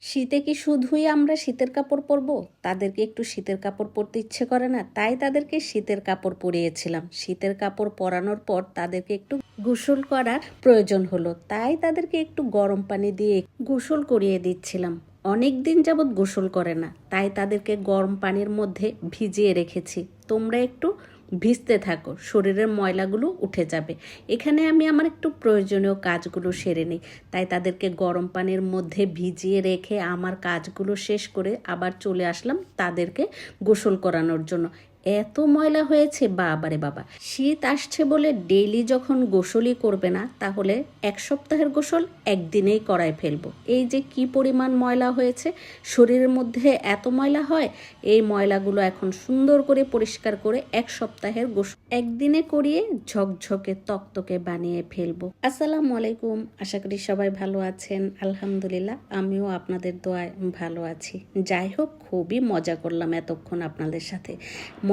শীতে কি শুধুই আমরা শীতের কাপড় পরবো? তাদেরকে একটু শীতের কাপড় পরতে ইচ্ছে করে না, তাই তাদেরকে শীতের কাপড় পরিয়েছিলাম। শীতের কাপড় পরানোর পর তাদেরকে একটু গোসল করার প্রয়োজন হলো, তাই তাদেরকে একটু গরম পানি দিয়ে গোসল করিয়ে দিচ্ছিলাম। অনেক দিন যাবৎ গোসল করে না, তাই তাদেরকে গরম পানির মধ্যে ভিজিয়ে রেখেছি। তোমরা একটু ভিজতে থাকো, শরীরের ময়লাগুলো উঠে যাবে। এখানে আমি আমার একটু প্রয়োজনীয় কাজগুলো সেরে নিই, তাই তাদেরকে গরম পানির মধ্যে ভিজিয়ে রেখে আমার কাজগুলো শেষ করে আবার চলে আসলাম তাদেরকে গোসল করানোর জন্য। এত ময়লা হয়েছে, বাবারে বাবা। শীত আসছে বলে ডেইলি যখন গোসলই করবে না, তাহলে এক সপ্তাহের গোসল একদিনেই করায় ফেলবো। এই যে কি পরিমাণ ময়লা হয়েছে, শরীরের মধ্যে এত ময়লা হয়। এই ময়লাগুলো এখন সুন্দর করে পরিষ্কার করে এক সপ্তাহের গোসল একদিনে করিয়ে ঝকঝকে তকতকে বানিয়ে ফেলবো। আসসালামু আলাইকুম, আশা করি সবাই ভালো আছেন। আলহামদুলিল্লাহ, আমিও আপনাদের দোয়ায় ভালো আছি। যাই হোক, খুবই মজা করলাম এতক্ষণ আপনাদের সাথে।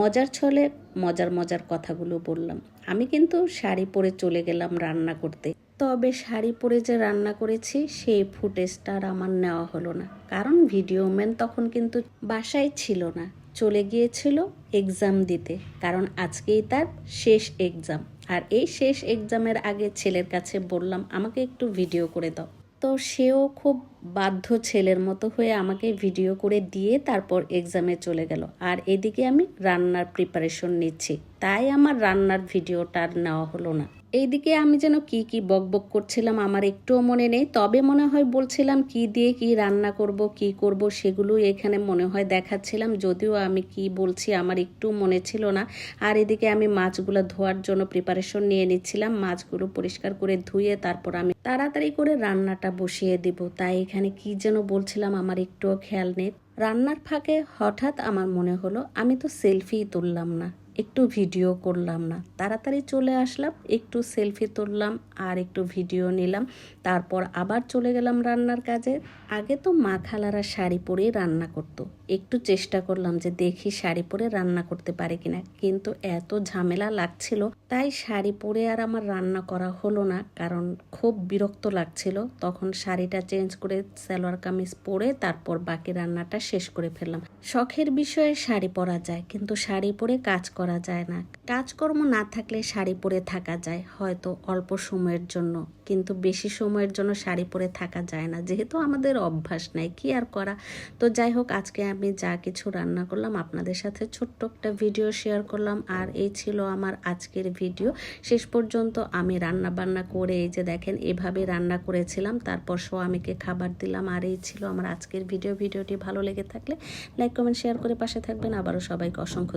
মজার ছলে মজার মজার কথাগুলো বললাম। আমি কিন্তু শাড়ি পরে চলে গেলাম রান্না করতে। তবে শাড়ি পরে যে রান্না করেছি সেই ফুটেজটা আর আমার নেওয়া হলো না, কারণ ভিডিও ম্যান তখন কিন্তু বাসায় ছিল না, চলে গিয়েছিল এক্সাম দিতে। কারণ আজকেই তার শেষ এক্সাম, আর এই শেষ এক্সামের আগে ছেলের কাছে বললাম আমাকে একটু ভিডিও করে দাও। তো সেও খুব বাধ্য ছেলের মতো হয়ে আমাকে ভিডিও করে দিয়ে তারপর এক্সামে চলে গেল। আর এদিকে আমি রান্নার প্রিপারেশন নিচ্ছি, তাই আমার রান্নার ভিডিওটা আর নেওয়া হলো না। এইদিকে আমি যেন কি বকবক করছিলাম আমার একটুও মনে নেই, তবে মনে হয় বলছিলাম কি দিয়ে কি রান্না করব, কি করব সেগুলো এখানে মনে হয় দেখাচ্ছিলাম, যদিও আমি কি বলছি আমার একটু মনে ছিল না। আর এদিকে আমি মাছগুলো ধোয়ার জন্য প্রিপারেশন নিয়ে নিচ্ছিলাম। মাছগুলো পরিষ্কার করে ধুয়ে তারপর আমি তাড়াতাড়ি করে রান্নাটা বসিয়ে দিব। তাই এখানে কি যেন বলছিলাম আমার একটুও খেয়াল নেই। রান্নার ফাঁকে হঠাৎ আমার মনে হলো আমি তো সেলফিই তুললাম না, একটু ভিডিও করলাম না। তাড়াতাড়ি চলে আসলাম, একটু সেলফি তুললাম আর একটু ভিডিও নিলাম। তারপর আবার চলে গেলাম রান্নার কাজে। আগে তো মা খালারা শাড়ি পরেই রান্না করতো, একটু চেষ্টা করলাম যে দেখি শাড়ি পরে রান্না করতে পারে কিনা, কিন্তু এত ঝামেলা লাগছিল তাই শাড়ি পরে আর আমার রান্না করা হলো না, কারণ খুব বিরক্ত লাগছিল। তখন শাড়িটা চেঞ্জ করে সালোয়ার কামিজ পরে তারপর বাকি রান্নাটা শেষ করে ফেললাম। শখের বিষয়ে শাড়ি পরা যায়, কিন্তু শাড়ি পরে কাজ করা যায় না। কাজকর্ম না থাকলে শাড়ি পরে থাকা যায় হয়তো অল্প সময়ের জন্য, কিন্তু বেশি সময়ের জন্য শাড়ি পরে থাকা যায় না, যেহেতু আমাদের অভ্যাস নাই, কি আর করা। তো যাই হোক, আজকে আমি যা কিছু রান্না করলাম আপনাদের সাথে ছোট্ট একটা ভিডিও শেয়ার করলাম। আর এই ছিল আমার আজকের ভিডিও। শেষ পর্যন্ত আমি রান্না বান্না করে এই যে দেখেন এভাবে রান্না করেছিলাম, তারপর স্বামীকে খাবার দিলাম। আর এই ছিল আমার আজকের ভিডিওটি ভালো লেগে থাকলে লাইক কমেন্ট শেয়ার করে পাশে থাকবেন। আবারও সবাইকে অসংখ্য